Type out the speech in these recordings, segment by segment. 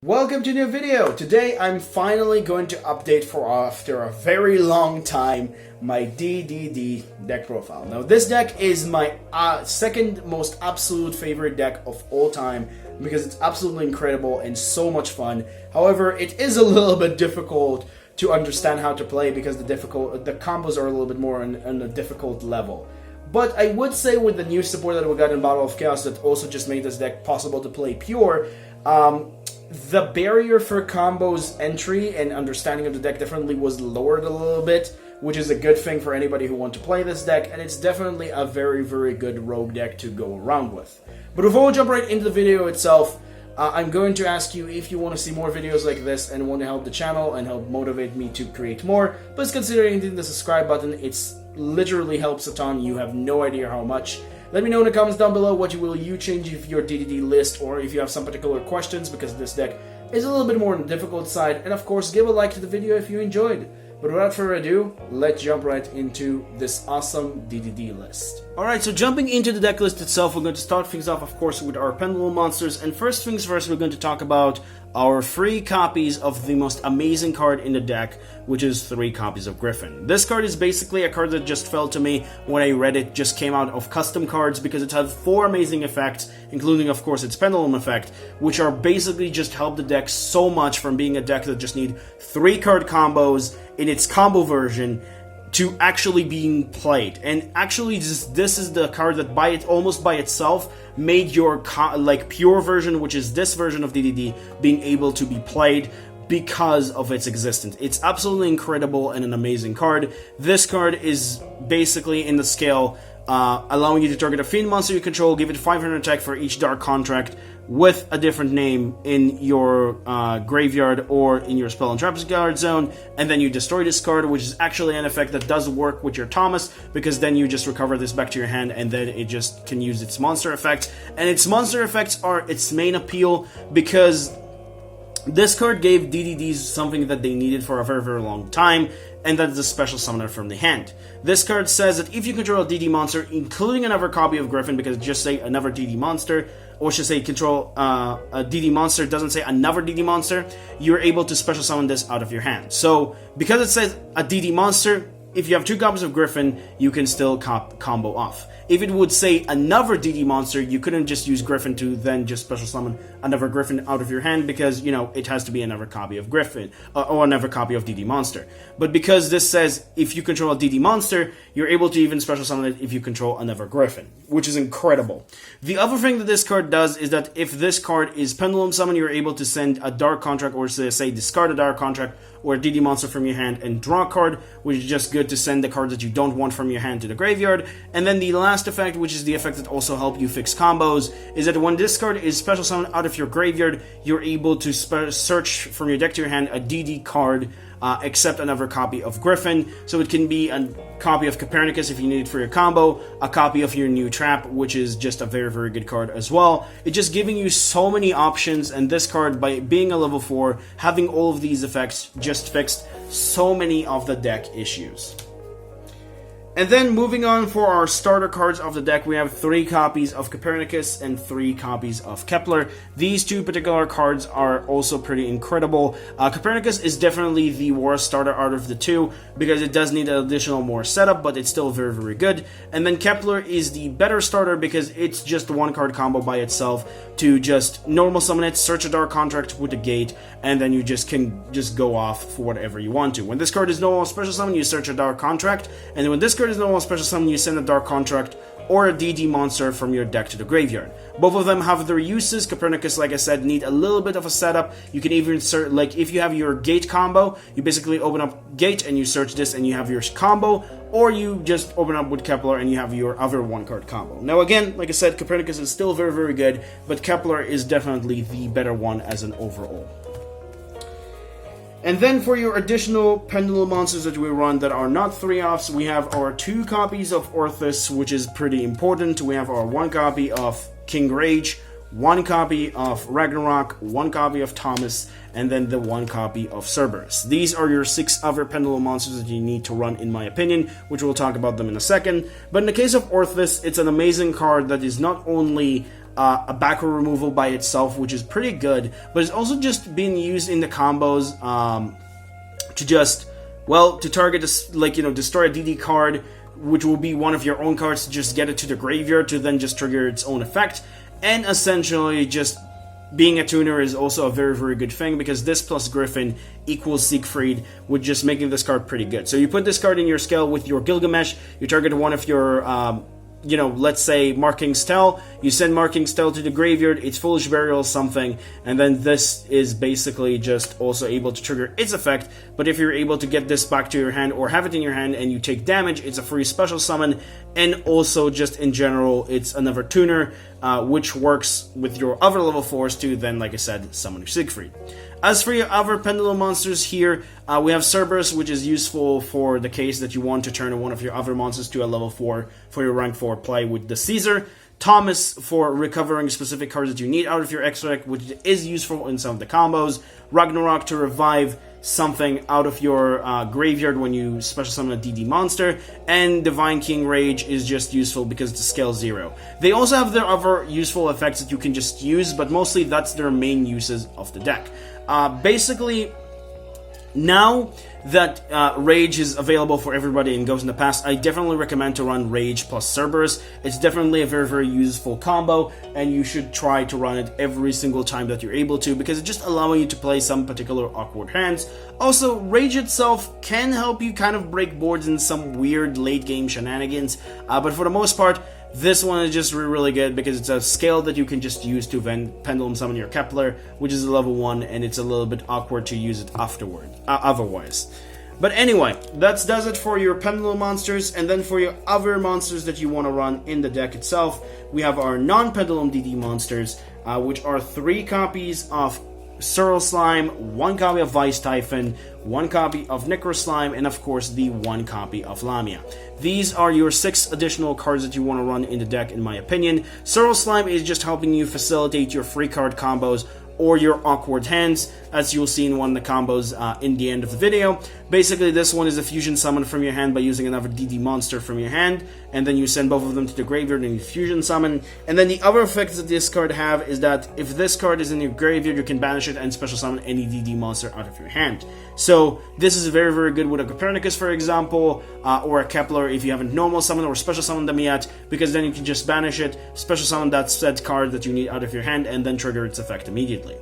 Welcome to a new video. Today I'm finally going to update after a very long time my DDD deck profile. Now this deck is my second most absolute favorite deck of all time because it's absolutely incredible and so much fun. However, it is a little bit difficult to understand how to play because the combos are a little bit more on a difficult level. But I would say with the new support that we got in Battle of Chaos that also just made this deck possible to play pure, the barrier for combos entry and understanding of the deck definitely was lowered a little bit, which is a good thing for anybody who wants to play this deck, and it's definitely a very, very good rogue deck to go around with. But before we jump right into the video itself, I'm going to ask you if you want to see more videos like this and want to help the channel and help motivate me to create more, please consider hitting the subscribe button. It's literally helps a ton. You have no idea how much. Let me know in the comments down below what will you change if your DDD list, or if you have some particular questions, because this deck is a little bit more on the difficult side. And of course, give a like to the video if you enjoyed. But without further ado, let's jump right into this awesome DDD list. Alright, so jumping into the deck list itself, we're going to start things off, of course, with our pendulum monsters. And first things first, we're going to talk about our 3 copies of the most amazing card in the deck, which is 3 copies of Gryphon. This card is basically a card that just fell to me when I read it, just came out of custom cards, because it has 4 amazing effects, including, of course, its pendulum effect, which are basically just help the deck so much from being a deck that just need 3 card combos in its combo version to actually being played. And actually this is the card that almost by itself made your pure version, which is this version of DDD, being able to be played because of its existence. It's absolutely incredible and an amazing card. This card is basically in the scale allowing you to target a fiend monster you control, give it 500 attack for each dark contract with a different name in your graveyard or in your spell and trap guard zone, and then you destroy this card, which is actually an effect that does work with your Thomas, because then you just recover this back to your hand and then it just can use its monster effects. And its monster effects are its main appeal, because this card gave DDDs something that they needed for a very, very long time, and that is a special summoner from the hand. This card says that if you control a DD monster, including another copy of Gryphon, because it just say another DD monster, or should say control a DD monster, doesn't say another DD monster, you're able to special summon this out of your hand. So, because it says a DD monster, if you have 2 copies of Gryphon, you can still combo off. If it would say another DD monster, you couldn't just use Gryphon to then just special summon another Gryphon out of your hand, because, you know, it has to be another copy of Gryphon, or another copy of DD monster. But because this says if you control a DD monster, you're able to even special summon it if you control another Gryphon, which is incredible. The other thing that this card does is that if this card is pendulum summon, you're able to send a dark contract, or say discard a dark contract or a DD monster from your hand and draw a card, which is just good to send the card that you don't want from your hand to the graveyard. And then the last effect, which is the effect that also helps you fix combos, is that when this card is special summoned out of your graveyard, you're able to search from your deck to your hand a DD card, except another copy of Gryphon. So it can be a copy of Copernicus if you need it for your combo, a copy of your new trap, which is just a very, very good card as well. It's just giving you so many options, and this card, by being a level 4, having all of these effects, just fixed so many of the deck issues. And then moving on for our starter cards of the deck, we have 3 copies of Copernicus and 3 copies of Kepler. These 2 particular cards are also pretty incredible. Copernicus is definitely the worst starter out of the 2, because it does need an additional more setup, but it's still very, very good. And then Kepler is the better starter, because it's just 1 card combo by itself to just normal summon it, search a dark contract with a gate, and then you just can just go off for whatever you want to. When this card is normal special summon, you search a dark contract, and then when this card is normal special summon, you send a dark contract or a DD monster from your deck to the graveyard. Both of them have their uses. Copernicus, like I said, need a little bit of a setup. You can even search, like if you have your gate combo, you basically open up gate and you search this and you have your combo, or you just open up with Kepler and you have your other 1 card combo. Now again, like I said, Copernicus is still very, very good, but Kepler is definitely the better one as an overall. And then for your additional pendulum monsters that we run that are not 3-offs, we have our 2 copies of Orthus, which is pretty important. We have our 1 copy of King Rage, 1 copy of Ragnarok, 1 copy of Thomas, and then the 1 copy of Cerberus. These are your 6 other pendulum monsters that you need to run, in my opinion, which we'll talk about them in a second. But in the case of Orthus, it's an amazing card that is not only a backward removal by itself, which is pretty good, but it's also just being used in the combos to just, well, to target, destroy a DD card, which will be one of your own cards, to just get it to the graveyard to then just trigger its own effect. And essentially just being a tuner is also a very, very good thing, because this plus Gryphon equals Siegfried, with just making this card pretty good. So you put this card in your scale with your Gilgamesh, you target one of your, let's say Marking Stell, you send Marking Stell to the graveyard, it's Foolish Burial something, and then this is basically just also able to trigger its effect. But if you're able to get this back to your hand, or have it in your hand and you take damage, it's a free special summon, and also just in general, it's another tuner, which works with your other level 4s to then, like I said, summon Siegfried. As for your other Pendulum monsters here, we have Cerberus, which is useful for the case that you want to turn one of your other monsters to a level 4 for your rank 4 play with the Caesar. Thomas for recovering specific cards that you need out of your extra deck, which is useful in some of the combos. Ragnarok to revive something out of your graveyard when you special summon a DD monster, and Divine King Rage is just useful because it's scale 0. They also have their other useful effects that you can just use, but mostly that's their main uses of the deck. Basically, now that Rage is available for everybody and goes in the past, I definitely recommend to run Rage plus Cerberus. It's definitely a very, very useful combo, and you should try to run it every single time that you're able to, because it's just allowing you to play some particular awkward hands. Also, Rage itself can help you kind of break boards in some weird late game shenanigans, but for the most part, this one is just really good because it's a scale that you can just use to Pendulum Summon your Kepler, which is a level 1, and it's a little bit awkward to use it otherwise. But anyway, that does it for your Pendulum monsters, and then for your other monsters that you want to run in the deck itself, we have our non-Pendulum DD monsters, which are 3 copies of Surl Slime, 1 copy of Vice Typhon, 1 copy of Necro Slime, and of course the 1 copy of Lamia. These are your 6 additional cards that you want to run in the deck, in my opinion. Surl Slime is just helping you facilitate your free card combos or your awkward hands, as you'll see in one of the combos in the end of the video. Basically, this one is a fusion summon from your hand by using another DD monster from your hand, and then you send both of them to the graveyard and you fusion summon. And then the other effects that this card have is that if this card is in your graveyard, you can banish it and special summon any DD monster out of your hand. So this is very, very good with a Copernicus, for example, or a Kepler if you haven't normal summoned or special summoned them yet, because then you can just banish it, special summon that said card that you need out of your hand, and then trigger its effect immediately.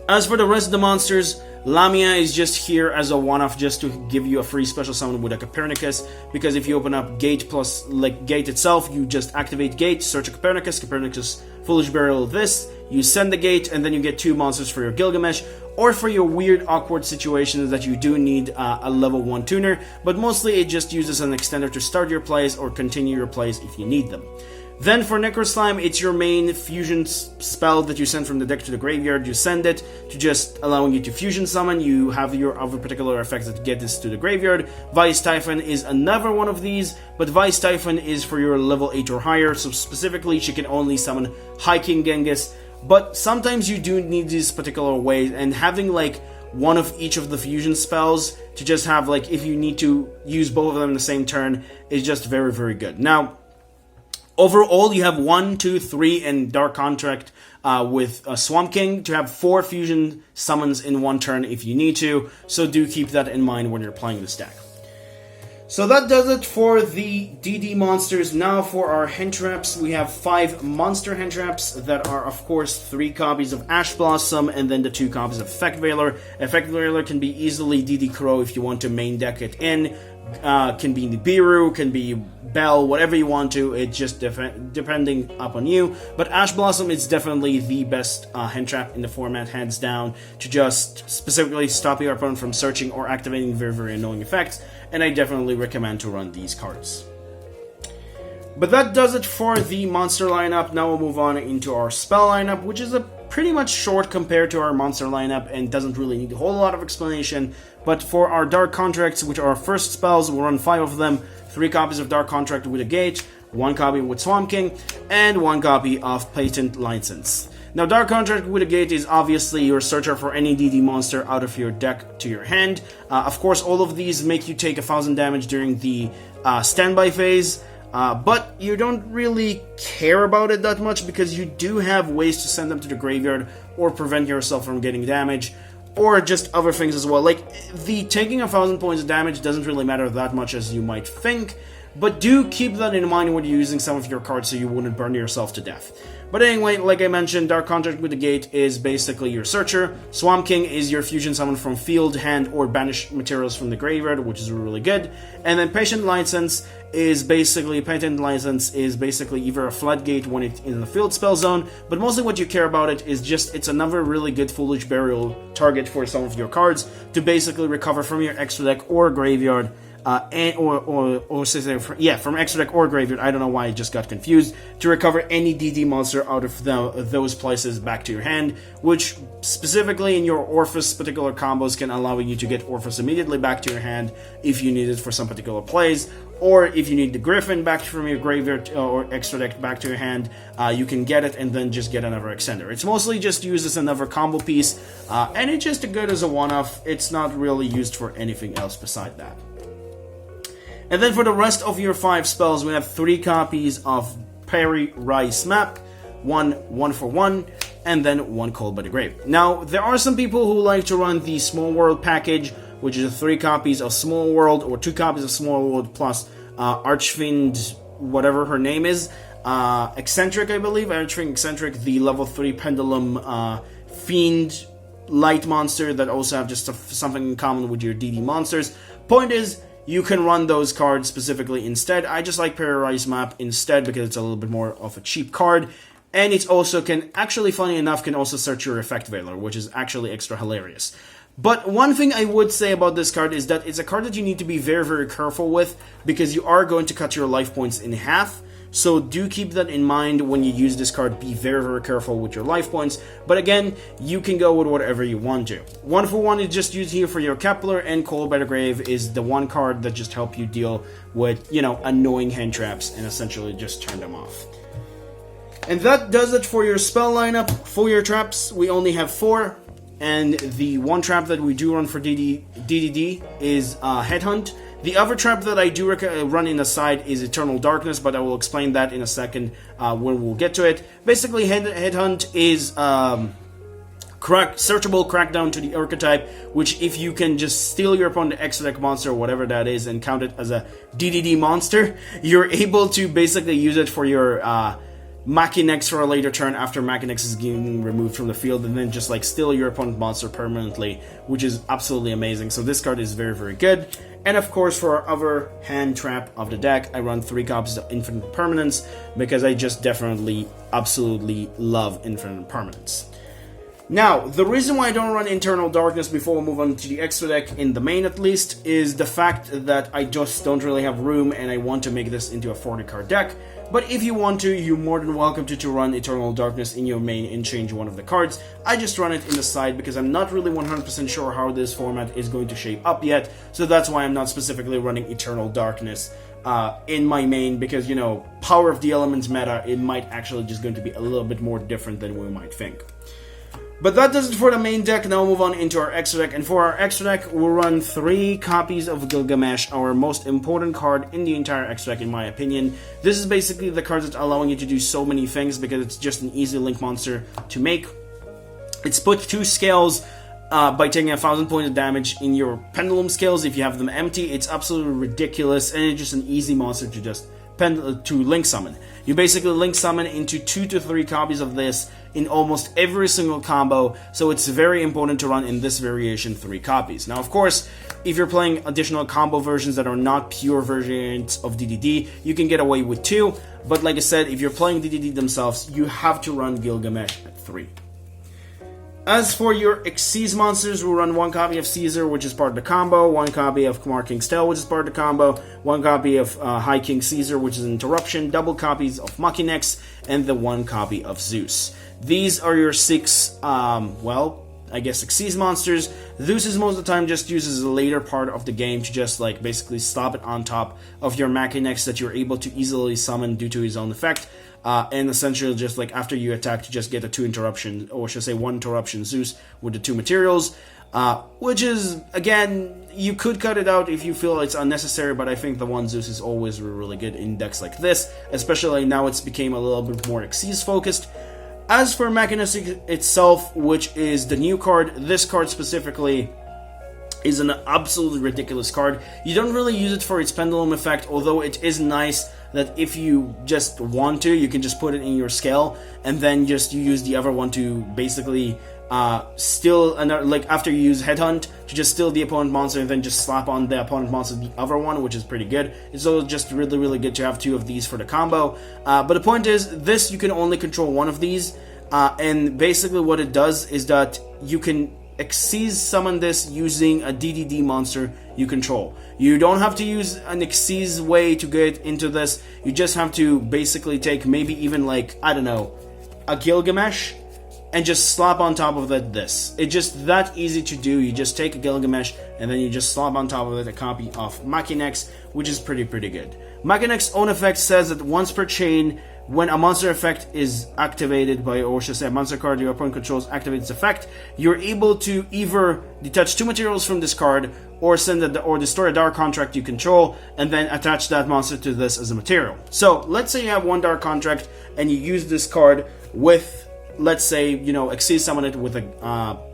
As for the rest of the monsters, Lamia is just here as a one-off just to give you a free special summon with a Copernicus, because if you open up Gate plus, like Gate itself, you just activate Gate, search a Copernicus, Foolish Burial this, you send the Gate, and then you get 2 monsters for your Gilgamesh, or for your weird awkward situations that you do need a level 1 tuner, but mostly it just uses an extender to start your plays or continue your plays if you need them. Then for Necro Slime, it's your main fusion spell that you send from the deck to the graveyard. You send it to just allowing you to fusion summon. You have your other particular effects that get this to the graveyard. Vice Typhon is another one of these, but Vice Typhon is for your level 8 or higher, so specifically she can only summon High King Genghis, but sometimes you do need these particular ways, and having like one of each of the fusion spells to just have like if you need to use both of them in the same turn is just very, very good. Now, overall, you have 1, 2, 3, and Dark Contract with Swamp King to have 4 fusion summons in one turn if you need to, so do keep that in mind when you're playing this deck. So that does it for the DD monsters. Now for our hand traps, we have 5 monster hand traps that are, of course, 3 copies of Ash Blossom and then the 2 copies of Effect Veiler. Effect Veiler can be easily DD Crow if you want to main deck it in. Can be Nibiru, can be Bell, whatever you want to, it's just depending upon you. But Ash Blossom is definitely the best hand trap in the format, hands down, to just specifically stop your opponent from searching or activating very, very annoying effects, and I definitely recommend to run these cards. But that does it for the monster lineup. Now we'll move on into our spell lineup, which is a pretty much short compared to our monster lineup and doesn't really need a whole lot of explanation. But for our Dark Contracts, which are our first spells, we'll run 5 of them. 3 copies of Dark Contract with a Gate, 1 copy with Swamp King, and 1 copy of Patent License. Now, Dark Contract with a Gate is obviously your searcher for any DD monster out of your deck to your hand. Of course, all of these make you take 1000 damage during the standby phase. but you don't really care about it that much because you do have ways to send them to the graveyard or prevent yourself from getting damage, or just other things as well. Like, the taking 1,000 points of damage doesn't really matter that much as you might think, but do keep that in mind when you're using some of your cards so you wouldn't burn yourself to death. But anyway, like I mentioned, Dark Contract with the Gate is basically your Searcher. Swamp King is your fusion summon from field, hand, or banished materials from the graveyard, which is really good. And then Patent License is basically either a Floodgate when it's in the field spell zone, but mostly what you care about it is just it's another really good Foolish Burial target for some of your cards to basically recover from your extra deck or graveyard. From extra deck or graveyard, I don't know why I just got confused, to recover any DD monster out of those places back to your hand, which specifically in your Orphis particular combos can allow you to get Orphis immediately back to your hand if you need it for some particular plays, or if you need the Gryphon back from your graveyard or extra deck back to your hand, you can get it and then just get another extender. It's mostly just used as another combo piece, and it's just good as a one-off. It's not really used for anything else beside that. And then for the rest of your 5 spells, we have 3 copies of Parry Rice Map, 1 for 1, and then 1 Called by the Grave. Now, there are some people who like to run the Small World package, which is 3 copies of Small World, or 2 copies of Small World plus Archfiend, whatever her name is, Eccentric, I believe, Archfiend Eccentric, the level 3 Pendulum Fiend Light monster that also have just something in common with your DD monsters. Point is, you can run those cards specifically instead. I just like Paralyze Map instead because it's a little bit more of a cheap card. And it also can, actually funny enough, can also search your Effect Veiler, which is actually extra hilarious. But one thing I would say about this card is that it's a card that you need to be very, very careful with because you are going to cut your life points in half. So do keep that in mind when you use this card. Be very, very careful with your life points. But again, you can go with whatever you want to. 1 for 1 is just used here for your Kepler, and Called by the Grave is the one card that just helps you deal with, annoying hand traps and essentially just turn them off. And that does it for your spell lineup. For your traps, we only have 4. And the one trap that we do run for DDD is Headhunt. The other trap that I do run in the side is Eternal Darkness, but I will explain that in a second when we'll get to it. Basically, Headhunt is searchable crackdown to the archetype, which if you can just steal your opponent's extra deck monster or whatever that is and count it as a DDD monster, you're able to basically use it for your Machinex for a later turn after Machinex is getting removed from the field, and then just steal your opponent's monster permanently, which is absolutely amazing. So this card is very, very good. And of course, for our other hand trap of the deck, I run 3 copies of Infinite Permanence because I just definitely, absolutely love Infinite Permanence. Now, the reason why I don't run Eternal Darkness before we move on to the extra deck, in the main at least, is the fact that I just don't really have room and I want to make this into a 40-card deck. But if you want to, you're more than welcome to run Eternal Darkness in your main and change one of the cards. I just run it in the side because I'm not really 100% sure how this format is going to shape up yet, so that's why I'm not specifically running Eternal Darkness in my main, because, Power of the Elements meta, it might actually just going to be a little bit more different than we might think. But that does it for the main deck. Now we'll move on into our extra deck. And for our extra deck, we'll run 3 copies of Gilgamesh, our most important card in the entire extra deck, in my opinion. This is basically the card that's allowing you to do so many things because it's just an easy link monster to make. It's put 2 scales by taking 1,000 points of damage in your Pendulum scales if you have them empty. It's absolutely ridiculous, and it's just an easy monster to just link summon. You basically link summon into 2 to 3 copies of this in almost every single combo, so it's very important to run in this variation 3 copies. Now, of course, if you're playing additional combo versions that are not pure versions of DDD, you can get away with 2, but like I said, if you're playing DDD themselves, you have to run Gilgamesh at 3. As for your Xyz monsters, we'll run 1 copy of Caesar, which is part of the combo, 1 copy of Khmer King's Tale, which is part of the combo, 1 copy of High King Caesar, which is an interruption, double copies of Machinex, and the 1 copy of Zeus. These are your 6, I guess, Xyz monsters. Zeus most of the time just uses the later part of the game to just like basically slap it on top of your Machinex that you're able to easily summon due to his own effect. And essentially just like after you attack to just get a 2 interruption, or should I say 1 interruption Zeus with the 2 materials. Which is, again, you could cut it out if you feel it's unnecessary, but I think the 1 Zeus is always really good in decks like this, especially now it's became a little bit more Xyz focused. As for Machinex itself, which is the new card, this card specifically is an absolutely ridiculous card. You don't really use it for its pendulum effect, although it is nice that if you just want to, you can just put it in your scale, and then just you use the other one to basically steal another, like after you use Headhunt, to just steal the opponent monster and then just slap on the opponent monster the other one, which is pretty good. It's also just really good to have 2 of these for the combo. But the point is, this you can only control 1 of these, and basically what it does is that you can Xyz summon this using a DDD monster you control. You don't have to use an Xyz way to get into this. You just have to basically take maybe even like, I don't know, a Gilgamesh, and just slap on top of it this. It's just that easy to do. You just take a Gilgamesh and then you just slap on top of it a copy of Machinex, which is pretty good. Machinex's own effect says that once per chain, when a monster effect is activated by, or should I say, a monster card your opponent controls activates its effect, you're able to either detach 2 materials from this card, or or destroy a dark contract you control, and then attach that monster to this as a material. So let's say you have 1 dark contract and you use this card with, let's say, you know, Xyz summon it with a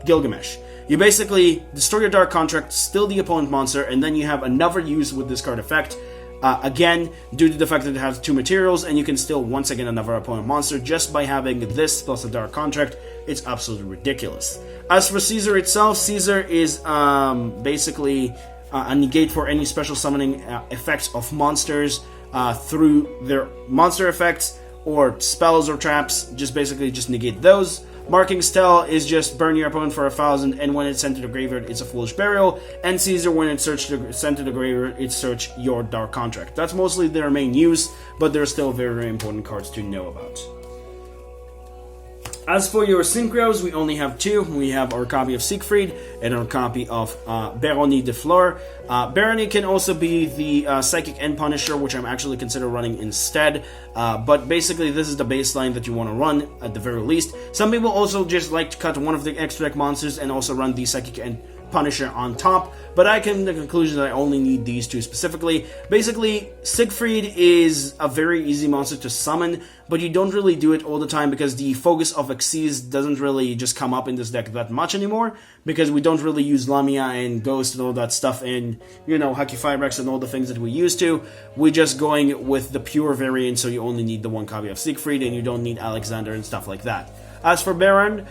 Gilgamesh. You basically destroy your dark contract, steal the opponent monster, and then you have another use with this card effect. Again, due to the fact that it has 2 materials, and you can steal once again another opponent monster just by having this plus a dark contract. It's absolutely ridiculous. As for Caesar itself, Caesar is basically a negate for any special summoning effects of monsters through their monster effects or spells or traps. Just basically just negate those. Marking Stell is just burn your opponent for 1,000, and when it's sent to the graveyard, it's a Foolish Burial. And Caesar, when it's sent to the graveyard, it's search your Dark Contract. That's mostly their main use, but they're still very important cards to know about. As for your synchros, we only have 2. We have our copy of Siegfried and our copy of Bérénice de Fleur. Bérénice can also be the Psychic End Punisher, which I'm actually consider running instead. But basically, this is the baseline that you want to run, at the very least. Some people also just like to cut one of the extra deck monsters and also run the Psychic End Punisher on top, but I came to the conclusion that I only need these 2 specifically. Basically, Siegfried is a very easy monster to summon, but you don't really do it all the time because the focus of Xyz doesn't really just come up in this deck that much anymore, because we don't really use Lamia and Ghost and all that stuff and, you know, Haki Firex and all the things that we used to. We're just going with the pure variant, so you only need the 1 copy of Siegfried and you don't need Alexander and stuff like that. As for Baron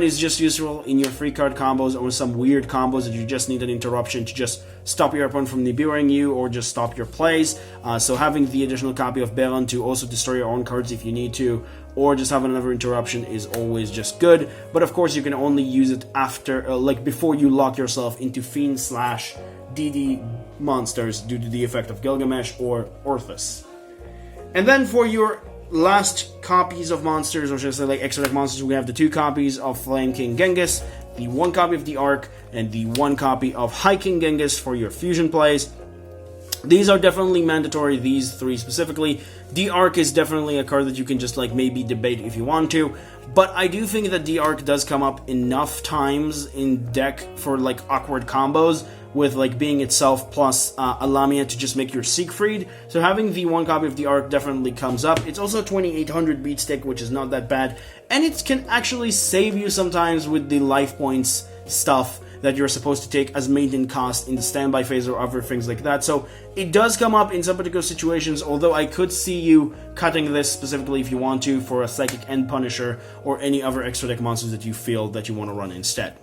is just useful in your free card combos or some weird combos that you just need an interruption to just stop your opponent from debuting you or just stop your plays. So having the additional copy of Baron to also destroy your own cards if you need to, or just have another interruption, is always just good. But of course you can only use it after, like before you lock yourself into Fiend / DD monsters due to the effect of Gilgamesh or Orthus. And then for your last copies of monsters, or should I say like extra deck monsters, we have the 2 copies of Flame King Genghis, the 1 copy of the Ark, and the 1 copy of High King Genghis for your fusion plays. These are definitely mandatory, these 3 specifically. The Ark is definitely a card that you can just like maybe debate if you want to, but I do think that the Ark does come up enough times in deck for like awkward combos, with like being itself plus a Lamia to just make your Siegfried. So having the 1 copy of the Ark definitely comes up. It's also 2800 beat stick, which is not that bad, and it can actually save you sometimes with the life points stuff that you're supposed to take as maintenance cost in the standby phase or other things like that. So it does come up in some particular situations, although I could see you cutting this specifically if you want to for a Psychic End Punisher or any other extra deck monsters that you feel that you want to run instead.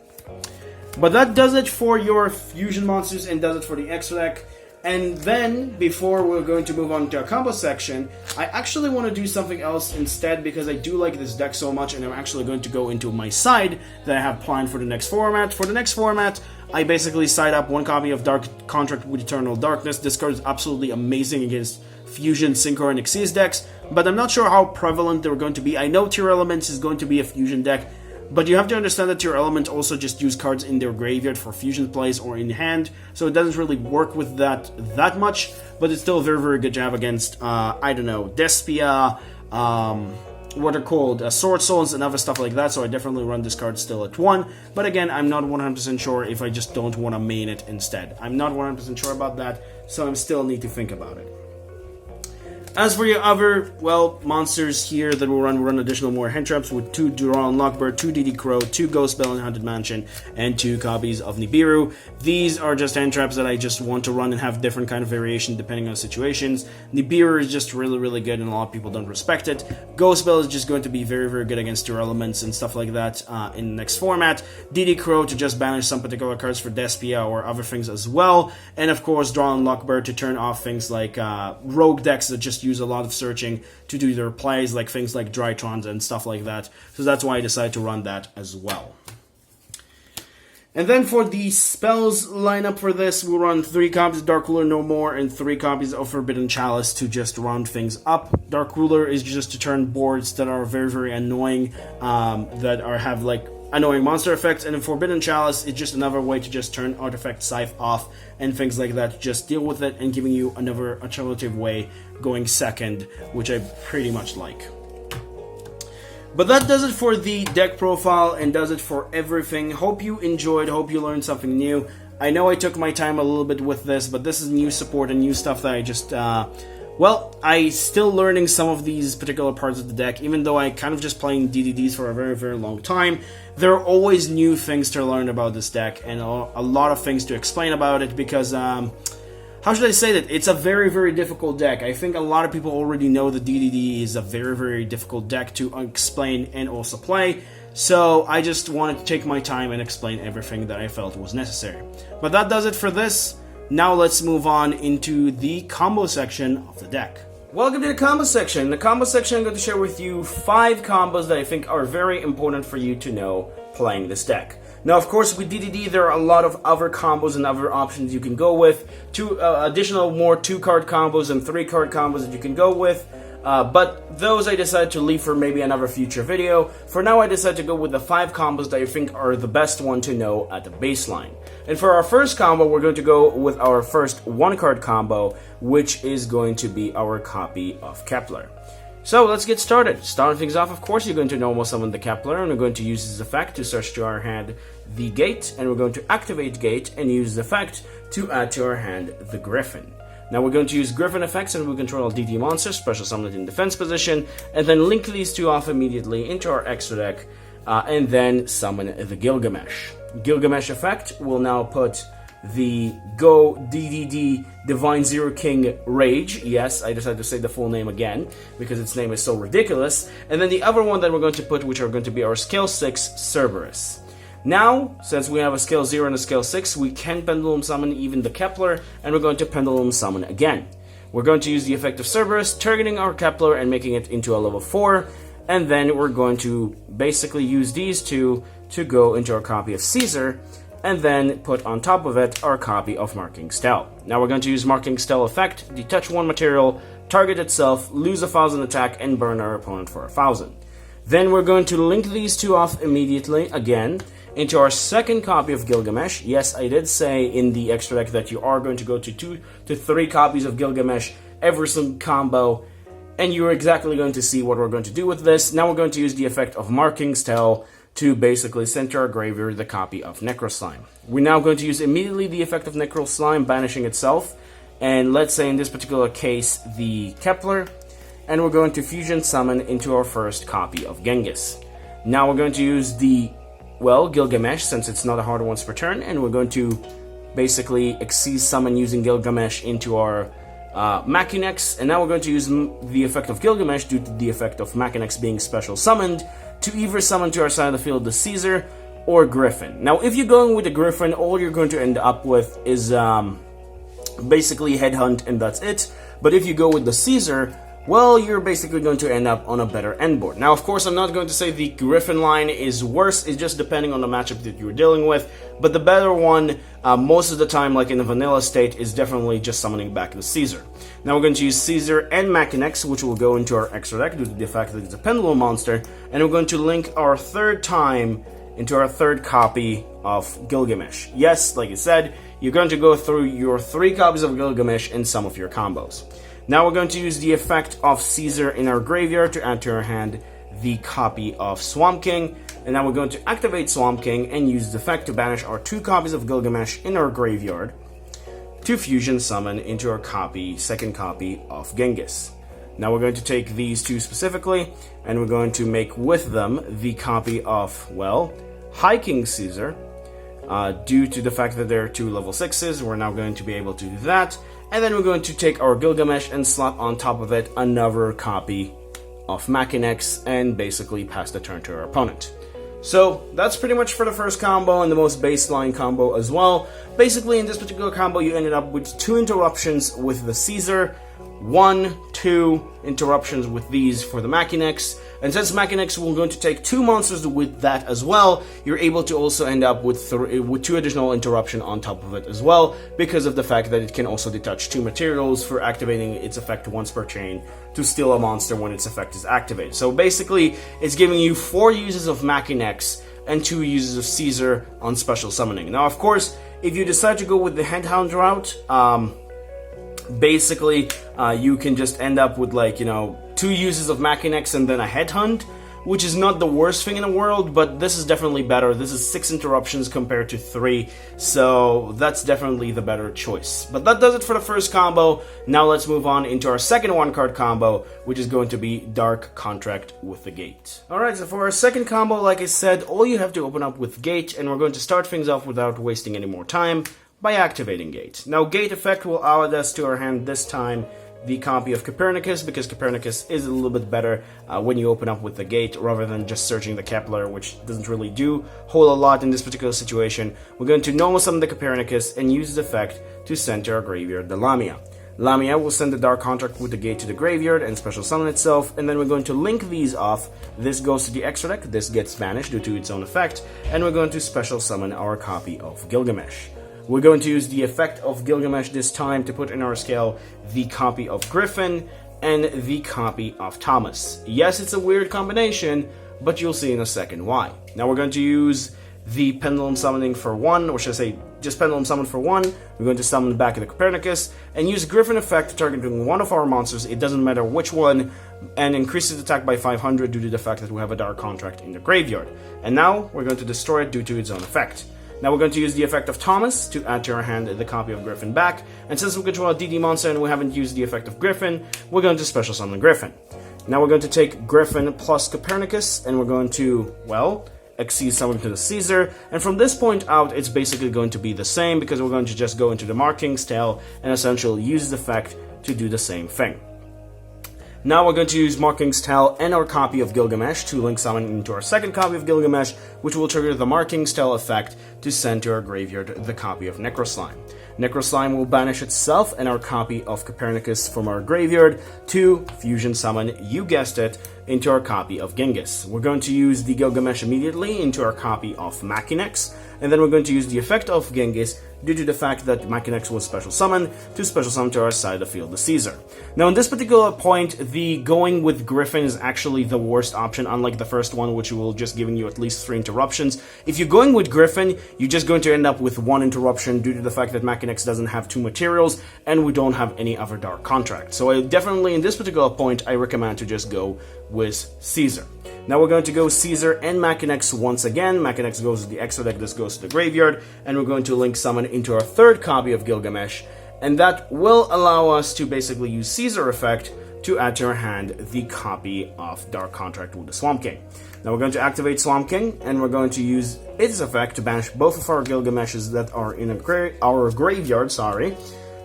But that does it for your fusion monsters and does it for the extra deck. And then, before we're going to move on to our combo section, I actually want to do something else instead because I do like this deck so much, and I'm actually going to go into my side that I have planned for the next format. For the next format, I basically side up 1 copy of Dark Contract with Eternal Darkness. This card is absolutely amazing against Fusion, Synchro, and Xyz decks, but I'm not sure how prevalent they're going to be. I know Tier Elements is going to be a Fusion deck, But you have to understand that your element also just use cards in their graveyard for fusion plays or in hand, so it doesn't really work with that much, but it's still very, very good to have against, I don't know, Despia, what are called Sword Souls and other stuff like that, so I definitely run this card still at 1, but again, I'm not 100% sure if I just don't want to main it instead. I'm not 100% sure about that, so I still need to think about it. As for your other, well, monsters here that we'll run additional more hand traps with 2 Duran Lockbird, 2 DD Crow, 2 Ghost Bell in Haunted Mansion, and 2 copies of Nibiru. These are just hand traps that I just want to run and have different kind of variation depending on situations. Nibiru is just really, really good and a lot of people don't respect it. Ghost Bell is just going to be very, very good against your elements and stuff like that in the next format. DD Crow to just banish some particular cards for Despia or other things as well. And of course, Duran Lockbird to turn off things like rogue decks that just use a lot of searching to do their plays, like things like Drytrons and stuff like that. So that's why I decided to run that as well. And then for the spells lineup for this, we'll run 3 copies of Dark Ruler No More and 3 copies of Forbidden Chalice to just round things up. Dark Ruler is just to turn boards that are very, very annoying, have like annoying monster effects, and in Forbidden Chalice, it's just another way to just turn Artifact Scythe off and things like that. Just deal with it and giving you another alternative way going second, which I pretty much like. But that does it for the deck profile and does it for everything. Hope you enjoyed, hope you learned something new. I know I took my time a little bit with this, but this is new support and new stuff that I just, I still learning some of these particular parts of the deck, even though I kind of just playing DDDs for a very, very long time. There are always new things to learn about this deck and a lot of things to explain about it because, how should I say that? It's a very, very difficult deck. I think a lot of people already know that DDD is a very, very difficult deck to explain and also play. So I just wanted to take my time and explain everything that I felt was necessary. But that does it for this. Now let's move on into the combo section of the deck. Welcome to the combo section. In the combo section, I'm going to share with you 5 combos that I think are very important for you to know playing this deck. Now, of course, with DDD, there are a lot of other combos and other options you can go with. 2 additional more 2-card combos and 3-card combos that you can go with. But those I decided to leave for maybe another future video. For now, I decided to go with the 5 combos that I think are the best one to know at the baseline. And for our first combo, we're going to go with our first 1-card combo, which is going to be our copy of Kepler. So let's get started. Starting things off, of course, you're going to normal summon the Kepler, and we're going to use this effect to search to our hand the Gate, and we're going to activate Gate and use the effect to add to our hand the Gryphon. Now we're going to use Gryphon effects and we control DD monsters, special summon it in defense position, and then link these 2 off immediately into our extra deck, and then summon the Gilgamesh. Gilgamesh effect will now put the Go DDD Divine Zero King Rage. Yes, I decided to say the full name again because its name is so ridiculous. And then the other one that we're going to put, which are going to be our Scale 6 Cerberus. Now, since we have a Scale 0 and a Scale 6, we can Pendulum Summon even the Kepler, and we're going to Pendulum Summon again. We're going to use the effect of Cerberus, targeting our Kepler and making it into a level 4, and then we're going to basically use these 2 to go into our copy of Caesar, and then put on top of it our copy of Marking Stele. Now we're going to use Marking Stele effect, detach 1 material, target itself, lose 1,000 attack, and burn our opponent for 1,000. Then we're going to link these 2 off immediately, again, into our second copy of Gilgamesh. Yes, I did say in the extra deck that you are going to go to 2 to 3 copies of Gilgamesh every single combo, and you're exactly going to see what we're going to do with this. Now we're going to use the effect of Marking Stele to basically send to our graveyard the copy of Necroslime. We're now going to use immediately the effect of Necroslime banishing itself, and let's say in this particular case the Kepler, and we're going to fusion summon into our first copy of Genghis. Now we're going to use the, well, Gilgamesh, since it's not a hard once per turn, and we're going to basically Xyz summon using Gilgamesh into our Machinex, and now we're going to use the effect of Gilgamesh due to the effect of Machinex being special summoned to either summon to our side of the field the Caesar or Gryphon. Now, if you're going with the Gryphon, all you're going to end up with is basically Headhunt, and that's it. But if you go with the Caesar, well, you're basically going to end up on a better end board. Now, of course, I'm not going to say the Gryphon line is worse, it's just depending on the matchup that you're dealing with, but the better one, most of the time, like in the vanilla state, is definitely just summoning back the Caesar. Now we're going to use Caesar and Machinex, which will go into our extra deck due to the fact that it's a pendulum monster, and we're going to link our third time into our third copy of Gilgamesh. Yes, like I said, you're going to go through your 3 copies of Gilgamesh in some of your combos. Now we're going to use the effect of Caesar in our graveyard to add to our hand the copy of Swamp King. And now we're going to activate Swamp King and use the effect to banish our 2 copies of Gilgamesh in our graveyard to fusion summon into our second copy of Genghis. Now we're going to take these 2 specifically, and we're going to make with them the copy of, well, High King Caesar. Due to the fact that there are 2 level 6s, we're now going to be able to do that. And then we're going to take our Gilgamesh and slap on top of it another copy of Machinex and basically pass the turn to our opponent. So that's pretty much for the first combo and the most baseline combo as well. Basically in this particular combo you ended up with 2 interruptions with the Caesar, 1, 2 interruptions with these for the Machinex, and since Machinex will going to take 2 monsters with that as well, you're able to also end up with 2 additional interruption on top of it as well, because of the fact that it can also detach 2 materials for activating its effect once per chain to steal a monster when its effect is activated. So basically, it's giving you 4 uses of Machinex and 2 uses of Caesar on special summoning. Now, of course, if you decide to go with the Headhound route, basically, you can just end up with, like, 2 uses of Machinex and then a Headhunt, which is not the worst thing in the world, but this is definitely better. This is 6 interruptions compared to 3, so that's definitely the better choice. But that does it for the first combo. Now let's move on into our second 1-card combo, which is going to be Dark Contract with the Gate. Alright, so for our second combo, like I said, all you have to open up with Gate, and we're going to start things off without wasting any more time by activating Gate. Now, Gate effect will add us to our hand this time the copy of Copernicus, because Copernicus is a little bit better when you open up with the Gate rather than just searching the Kepler, which doesn't really do a whole lot in this particular situation. We're going to normal summon the Copernicus and use the effect to send to our graveyard the Lamia. Lamia will send the Dark Contract with the Gate to the graveyard and special summon itself, and then we're going to link these off. This goes to the extra deck, this gets banished due to its own effect, and we're going to special summon our copy of Gilgamesh. We're going to use the effect of Gilgamesh this time to put in our scale the copy of Gryphon and the copy of Thomas. Yes, it's a weird combination, but you'll see in a second why. Now we're going to use the Pendulum Summoning for 1, or should I say just Pendulum Summon for 1. We're going to summon back the Copernicus and use Gryphon effect targeting one of our monsters, it doesn't matter which one, and increase its attack by 500 due to the fact that we have a Dark Contract in the graveyard. And now we're going to destroy it due to its own effect. Now we're going to use the effect of Thomas to add to our hand the copy of Gryphon back, and since we control a DD monster and we haven't used the effect of Gryphon, we're going to special summon Gryphon. Now we're going to take Gryphon plus Copernicus, and we're going to, well, exceed summon to the Caesar, and from this point out it's basically going to be the same, because we're going to just go into the Marking's Tail and essentially use the effect to do the same thing. Now we're going to use Marking's Tail and our copy of Gilgamesh to link summon into our second copy of Gilgamesh, which will trigger the Marking's Tail effect to send to our graveyard the copy of Necroslime. Necroslime will banish itself and our copy of Copernicus from our graveyard to fusion summon, you guessed it, into our copy of Genghis. We're going to use the Gilgamesh immediately into our copy of Machinex, and then we're going to use the effect of Genghis due to the fact that Machinex was special summon to our side of the field the Caesar. Now in this particular point, the going with Gryphon is actually the worst option, unlike the first one, which will just giving you at least 3 interruptions. If you're going with Gryphon, you're just going to end up with 1 interruption due to the fact that Machinex doesn't have 2 materials and we don't have any other Dark Contract. So I definitely, in this particular point, I recommend to just go with Caesar. Now we're going to go Caesar and Machinex once again. Machinex goes to the extra deck, this goes to the graveyard, and we're going to link summon into our third copy of Gilgamesh, and that will allow us to basically use Caesar effect to add to our hand the copy of Dark Contract with the Swamp King. Now we're going to activate Swamp King, and we're going to use its effect to banish both of our Gilgameshes that are in our graveyard,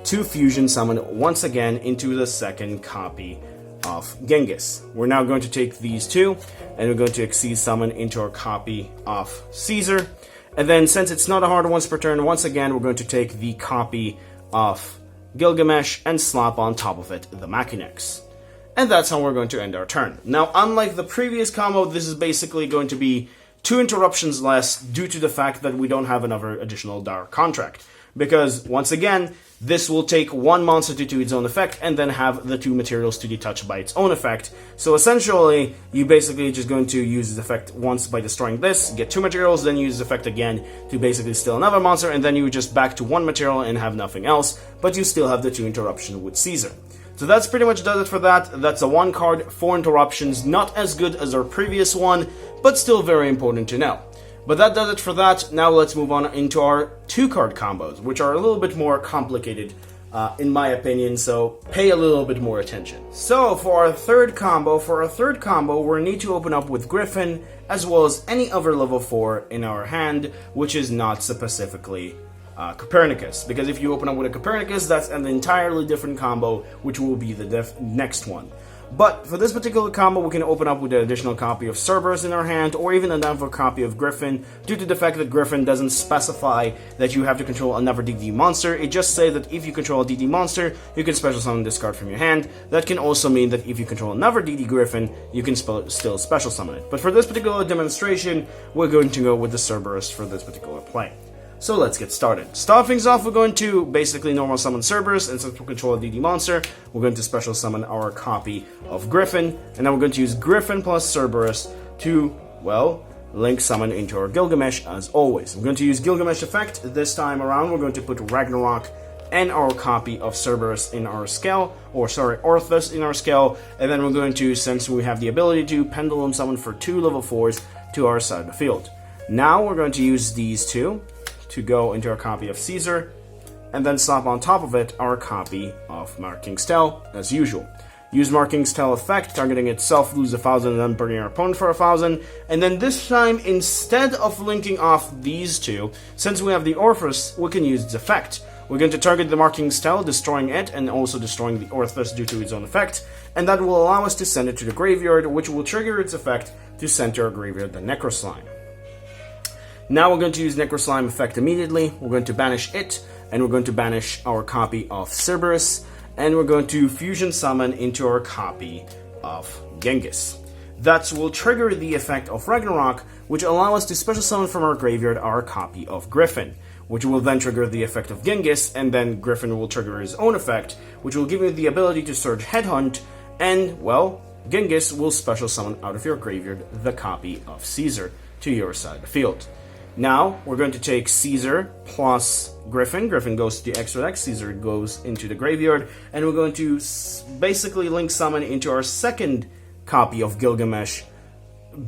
to fusion summon once again into the second copy of Genghis. We're now going to take these 2, and we're going to exceed summon into our copy of Caesar. And then, since it's not a hard once per turn, once again we're going to take the copy of Gilgamesh and slap on top of it the Machinex. and that's how we're going to end our turn. Now, unlike the previous combo, this is basically going to be 2 interruptions less due to the fact that we don't have another additional Dark Contract. Because, once again, this will take 1 monster to do its own effect, and then have the 2 materials to detach by its own effect. So essentially, you basically just going to use this effect once by destroying this, get 2 materials, then use this effect again to basically steal another monster, and then you just back to 1 material and have nothing else, but you still have the 2 interruptions with Caesar. So that's pretty much does it for that. That's a 1 card, 4 interruptions, not as good as our previous one, but still very important to know. But that does it for that. Now let's move on into our 2-card combos, which are a little bit more complicated, in my opinion, so pay a little bit more attention. So for our third combo, we need to open up with Gryphon, as well as any other level 4 in our hand, which is not specifically Copernicus. Because if you open up with a Copernicus, that's an entirely different combo, which will be the next one. But for this particular combo, we can open up with an additional copy of Cerberus in our hand, or even another copy of Gryphon, due to the fact that Gryphon doesn't specify that you have to control another DD monster. It just says that if you control a DD monster, you can special summon this card from your hand. That can also mean that if you control another DD Gryphon, you can still special summon it. But for this particular demonstration, we're going to go with the Cerberus for this particular play. So let's get started. Start things off, we're going to basically normal summon Cerberus, and since we control a DD monster, we're going to special summon our copy of Gryphon, and then we're going to use Gryphon plus Cerberus to, well, link summon into our Gilgamesh as always. We're going to use Gilgamesh effect. This time around, we're going to put Ragnarok and our copy of Cerberus in our scale, Orthus in our scale, and then we're going to, since we have the ability to, pendulum summon for 2 level 4s to our side of the field. Now we're going to use these 2 to go into our copy of Caesar, and then slap on top of it our copy of Marking's Tell, as usual. Use Marking's Tell effect, targeting itself, lose 1,000, and then burning our opponent for 1,000. And then this time, instead of linking off these 2, since we have the Orthus, we can use its effect. We're going to target the Marking's Tell, destroying it, and also destroying the Orthus due to its own effect, and that will allow us to send it to the graveyard, which will trigger its effect to send to our graveyard the Necroslime. Now we're going to use Necroslime effect immediately. We're going to banish it, and we're going to banish our copy of Cerberus, and we're going to fusion summon into our copy of Genghis. That will trigger the effect of Ragnarok, which will allow us to special summon from our graveyard our copy of Gryphon, which will then trigger the effect of Genghis, and then Gryphon will trigger his own effect, which will give you the ability to search Headhunt, and, well, Genghis will special summon out of your graveyard the copy of Caesar to your side of the field. Now, we're going to take Caesar plus Gryphon. Gryphon goes to the extra deck, Caesar goes into the graveyard, and we're going to basically link summon into our second copy of Gilgamesh,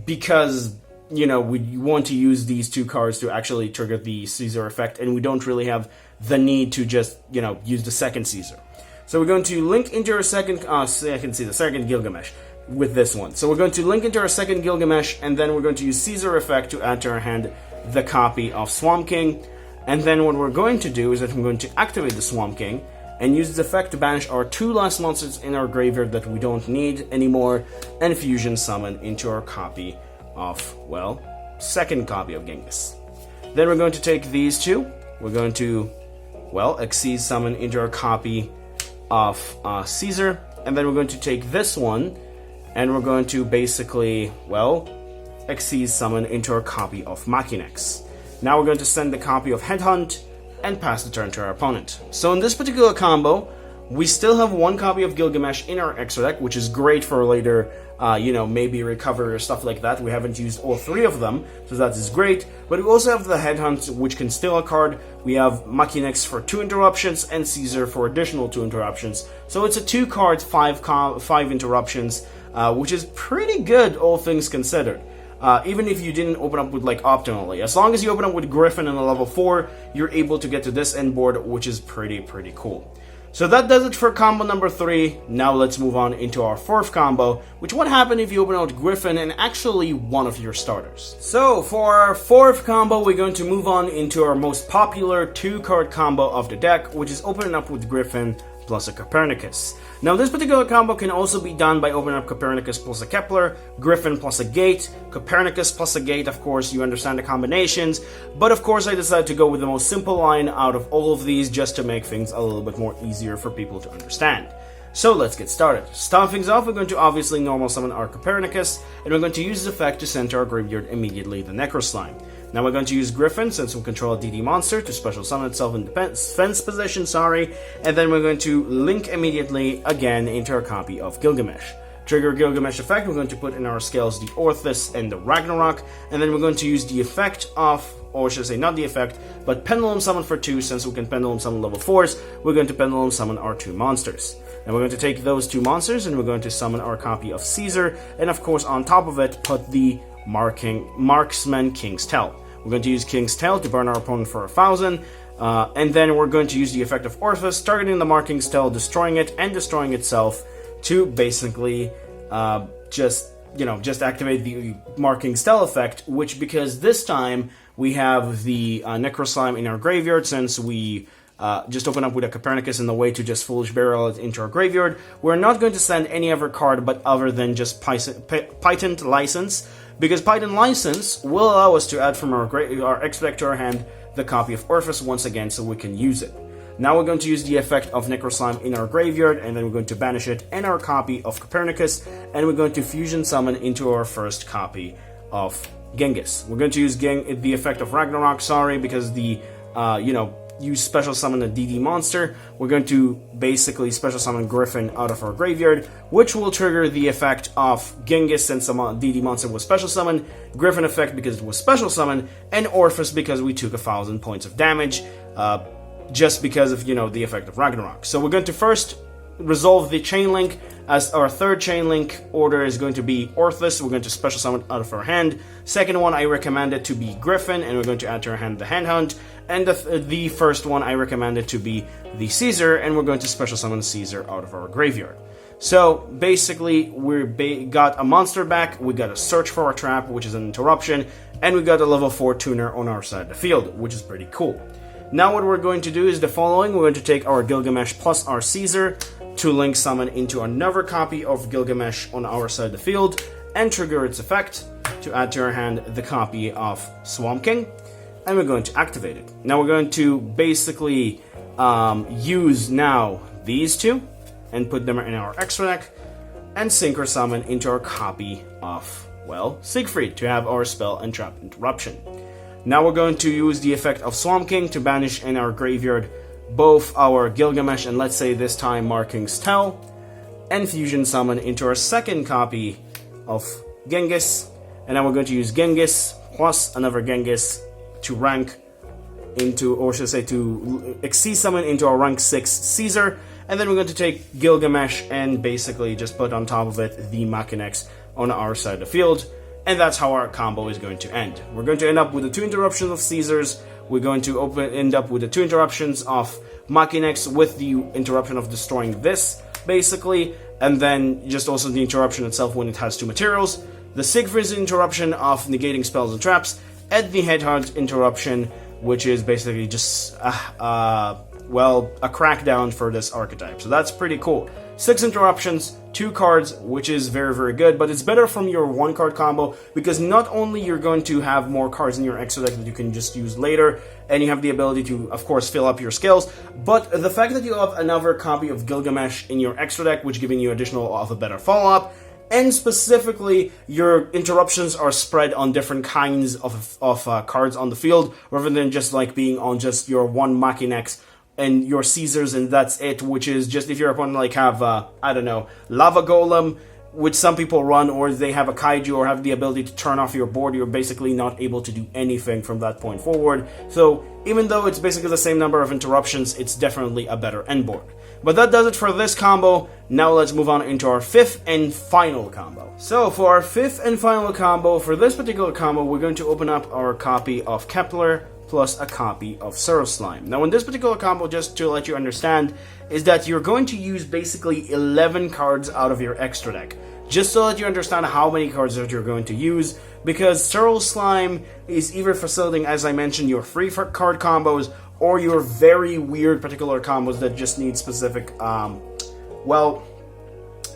because, you know, we want to use these 2 cards to actually trigger the Caesar effect, and we don't really have the need to just, you know, use the second Caesar. So we're going to link into our second Gilgamesh with this one. So we're going to link into our second Gilgamesh, and then we're going to use Caesar effect to add to our hand the copy of Swamp King, and then what we're going to do is that I'm going to activate the Swamp King and use this effect to banish our 2 last monsters in our graveyard that we don't need anymore, and fusion summon into our copy of, well, second copy of Genghis. Then we're going to take these 2, we're going to, well, Xyz summon into our copy of Caesar, and then we're going to take this one, and we're going to basically, well, Xyz summon into our copy of Machinex. Now we're going to send the copy of Headhunt and pass the turn to our opponent. So in this particular combo, we still have 1 copy of Gilgamesh in our extra deck, which is great for later, you know, maybe recover or stuff like that. We haven't used all 3 of them, so that is great. But we also have the Headhunt, which can steal a card. We have Machinex for 2 interruptions and Caesar for additional 2 interruptions. So it's a 2-card, 5 interruptions, which is pretty good, all things considered. Even if you didn't open up with, like, optimally. As long as you open up with Gryphon and a level 4, you're able to get to this end board, which is pretty cool. So that does it for combo number 3. Now let's move on into our 4th combo, which what happened if you open out Gryphon and actually one of your starters. So for our 4th combo, we're going to move on into our most popular 2-card combo of the deck, which is opening up with Gryphon plus a Copernicus. Now this particular combo can also be done by opening up Copernicus plus a Kepler, Gryphon plus a Gate, Copernicus plus a Gate, of course, you understand the combinations, but of course I decided to go with the most simple line out of all of these just to make things a little bit more easier for people to understand. So let's get started. To start things off, we're going to obviously normal summon our Copernicus, and we're going to use this effect to send to our graveyard immediately the Necro Slime. Now we're going to use Gryphon, since we control a DD monster, to special summon itself in defense position, and then we're going to link immediately again into our copy of Gilgamesh. Trigger Gilgamesh effect, we're going to put in our scales the Orthus and the Ragnarok, and then we're going to use the effect of, or should I say not the effect, but Pendulum Summon for 2, since we can Pendulum Summon level 4s, we're going to Pendulum Summon our 2 monsters. And we're going to take those 2 monsters and we're going to summon our copy of Caesar, and of course on top of it put the Marksman King's Tail. We're going to use King's Tail to burn our opponent for 1,000, and then we're going to use the effect of Orthus, targeting the King's Tail, destroying it, and destroying itself to basically just activate the King's Tail effect, which, because this time we have the Necro Slime in our graveyard, since we just open up with a Copernicus in the way to just Foolish Burial it into our graveyard, we're not going to send any other card but other than just Patent License, because Patent License will allow us to add from our X deck to our hand the copy of Orthus once again, so we can use it. Now we're going to use the effect of Necro Slime in our graveyard, and then we're going to banish it and our copy of Copernicus, and we're going to fusion summon into our first copy of Genghis. We're going to use the effect of Ragnarok, because the, use special summon a DD monster. We're going to basically special summon Gryphon out of our graveyard, which will trigger the effect of Genghis, since the DD monster was special summoned, Gryphon effect because it was special summoned, and Orthus because we took 1,000 points of damage, just because of, the effect of Ragnarok. So we're going to first resolve the chain link, as our third chain link order is going to be Orthus. We're going to special summon out of our hand. Second one, I recommend it to be Gryphon, and we're going to add to our hand the Hand Hunt. And the first one, I recommend it to be the Caesar, and we're going to special summon Caesar out of our graveyard. So basically, we got a monster back, we got a Search for a Trap, which is an interruption, and we got a level 4 tuner on our side of the field, which is pretty cool. Now what we're going to do is the following. We're going to take our Gilgamesh plus our Caesar to link summon into another copy of Gilgamesh on our side of the field, and trigger its effect to add to our hand the copy of Swamp King, and we're going to activate it. Now we're going to basically use now these two and put them in our extra deck, and synchro summon into our copy of, Siegfried, to have our spell and trap interruption. Now we're going to use the effect of Swamp King to banish in our graveyard both our Gilgamesh and, let's say this time, King's Tail, and fusion summon into our second copy of Genghis, and now we're going to use Genghis plus another Genghis to rank into, or should I say, to exceed summon into our rank 6 Caesar, and then we're going to take Gilgamesh and basically just put on top of it the Machinex on our side of the field. And that's how our combo is going to end. We're going to end up with the 2 interruptions of Caesars. We're going to end up with the 2 interruptions of Machinex with the interruption of destroying this, basically. And then just also the interruption itself when it has 2 materials. The Siegfried's interruption of negating spells and traps. And the Headhunt interruption, which is basically just, a crackdown for this archetype. So that's pretty cool. 6 interruptions, 2 cards, which is very, very good, but it's better from your 1-card combo, because not only you're going to have more cards in your extra deck that you can just use later, and you have the ability to, of course, fill up your skills, but the fact that you have another copy of Gilgamesh in your extra deck, which giving you additional of a better follow-up, and specifically, your interruptions are spread on different kinds of cards on the field, rather than just like being on just your one Machinex and your Caesars, and that's it, which is just if your opponent like have, Lava Golem, which some people run, or they have a Kaiju, or have the ability to turn off your board, you're basically not able to do anything from that point forward. So, even though it's basically the same number of interruptions, it's definitely a better end board. But that does it for this combo. Now let's move on into our 5th and final combo. So, for our 5th and final combo, for this particular combo, we're going to open up our copy of Kepler, plus a copy of Zero Slime. Now in this particular combo, just to let you understand, is that you're going to use basically 11 cards out of your extra deck. Just so that you understand how many cards that you're going to use, because Zero Slime is either facilitating, as I mentioned, your free card combos, or your very weird particular combos that just need specific,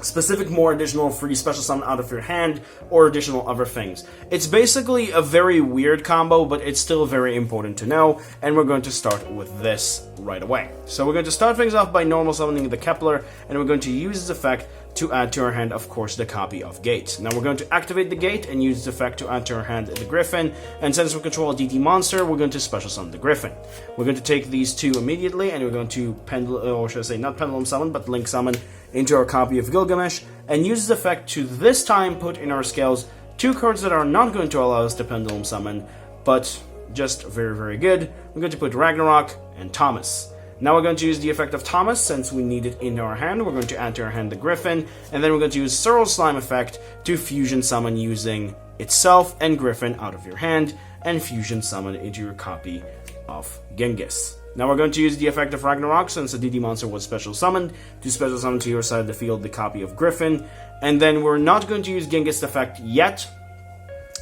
specific more additional free special summon out of your hand, or additional other things. It's basically a very weird combo, but it's still very important to know, and we're going to start with this right away. So we're going to start things off by normal summoning the Kepler, and we're going to use this effect to add to our hand, of course, the copy of Gate. Now we're going to activate the Gate and use this effect to add to our hand the Gryphon, and since we control a DD monster, we're going to special summon the Gryphon. We're going to take these two immediately, and we're going to or should I say, not pendulum summon, but link summon into our copy of Gilgamesh, and use this effect to this time put in our scales two cards that are not going to allow us to pendulum summon, but just very, very good. We're going to put Ragnarok and Thomas. Now we're going to use the effect of Thomas, since we need it in our hand. We're going to add to our hand the Gryphon, and then we're going to use Surl Slime effect to fusion summon using itself and Gryphon out of your hand, and fusion summon into your copy of Genghis. Now we're going to use the effect of Ragnarok, since the DD monster was special summoned, to special summon to your side of the field the copy of Gryphon, and then we're not going to use Genghis effect yet.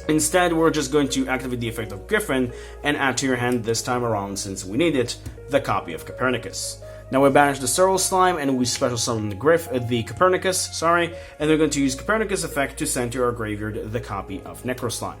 Instead, we're just going to activate the effect of Gryphon and add to your hand this time around, since we need it, the copy of Copernicus. Now we banish the Surl Slime and we special summon the Copernicus, and we're going to use Copernicus effect to send to our graveyard the copy of Necroslime.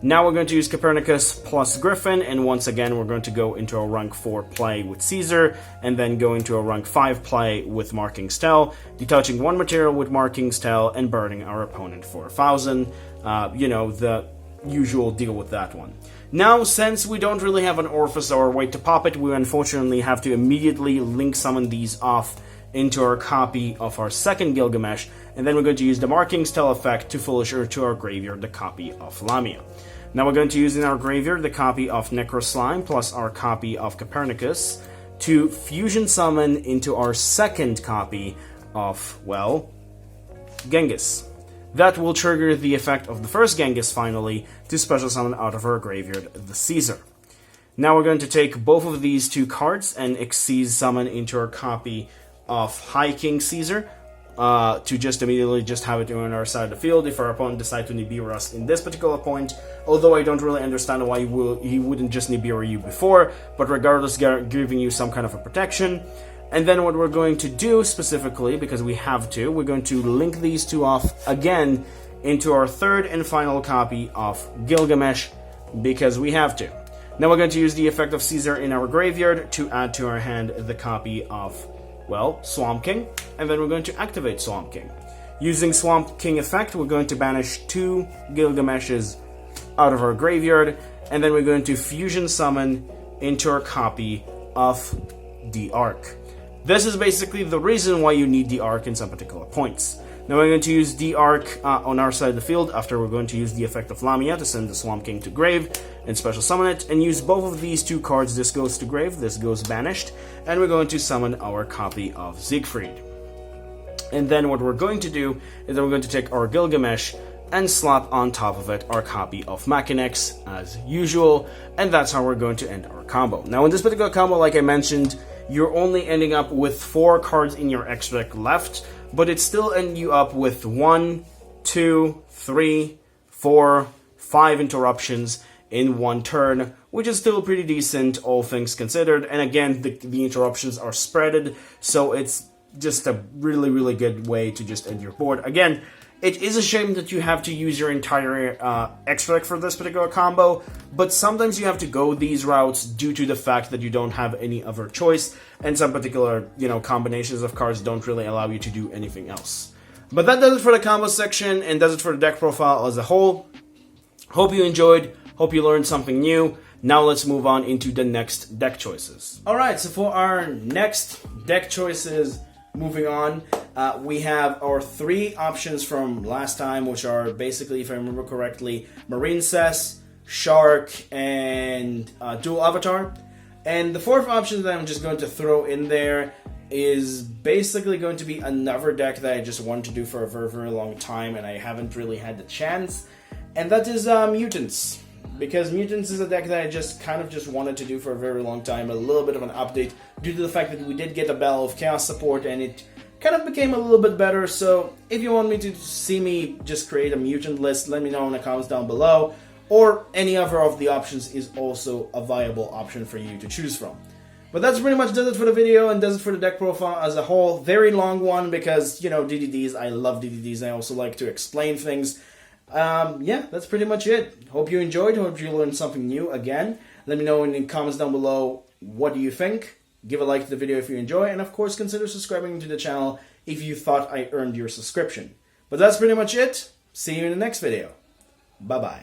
Now we're going to use Copernicus plus Gryphon, and once again we're going to go into a rank 4 play with Caesar, and then go into a rank 5 play with Marking Stele, detaching one material with Marking Stele and burning our opponent for 1,000. The usual deal with that one. Now, since we don't really have an Orpheus or a way to pop it, we unfortunately have to immediately link summon these off into our copy of our second Gilgamesh, and then we're going to use the Marking Stele effect to foolish to our graveyard the copy of Lamia. Now we're going to use in our graveyard the copy of Necroslime plus our copy of Copernicus to fusion summon into our second copy of, well, Genghis. That will trigger the effect of the first Genghis finally to special summon out of our graveyard the Caesar. Now we're going to take both of these two cards and Xyz summon into our copy of High King Caesar to just immediately just have it on our side of the field if our opponent decides to Nibiru us in this particular point, although I don't really understand why he wouldn't just Nibiru you before, but regardless giving you some kind of a protection. And then what we're going to do specifically, because we have to, we're going to link these two off again into our third and final copy of Gilgamesh, because we have to. Now we're going to use the effect of Caesar in our graveyard to add to our hand the copy of, well, Swamp King, and then we're going to activate Swamp King. Using Swamp King effect, we're going to banish two Gilgameshes out of our graveyard, and then we're going to fusion summon into our copy of the Ark. This is basically the reason why you need the Ark in some particular points. Now we're going to use the Ark on our side of the field after we're going to use the effect of Lamia to send the Swamp King to grave and special summon it, and use both of these two cards. This goes to grave, this goes banished, and we're going to summon our copy of Siegfried. And then what we're going to do is that we're going to take our Gilgamesh and slap on top of it our copy of Machinex as usual, and that's how we're going to end our combo. Now in this particular combo, like I mentioned, you're only ending up with 4 cards in your extra deck left, but it still ends you up with 1, 2, 3, 4, 5 interruptions in one turn, which is still pretty decent, all things considered. And again, the interruptions are spreaded, so it's just a really, really good way to just end your board. Again, it is a shame that you have to use your entire extra deck for this particular combo, but sometimes you have to go these routes due to the fact that you don't have any other choice, and some particular, combinations of cards don't really allow you to do anything else. But that does it for the combo section, and does it for the deck profile as a whole. Hope you enjoyed, hope you learned something new. Now let's move on into the next deck choices. Alright, so for our next deck choices, moving on, we have our 3 options from last time, which are basically, if I remember correctly, Marine Cess, Shark, and Dual Avatar. And the 4th option that I'm just going to throw in there is basically going to be another deck that I just wanted to do for a very, very long time, and I haven't really had the chance, and that is Mutants. Because Mutants is a deck that I just wanted to do for a very long time, a little bit of an update, due to the fact that we did get a Battle of Chaos support, and it kind of became a little bit better. So if you want me to see me just create a Mutant list, let me know in the comments down below, or any other of the options is also a viable option for you to choose from. But that's pretty much does it for the video and does it for the deck profile as a whole. Very long one because, you know, DDDs, I love DDDs. I also like to explain things. Yeah, that's pretty much it. Hope you enjoyed. Hope you learned something new again. Let me know in the comments down below, what do you think? Give a like to the video if you enjoy. And of course, consider subscribing to the channel if you thought I earned your subscription. But that's pretty much it. See you in the next video. Bye-bye.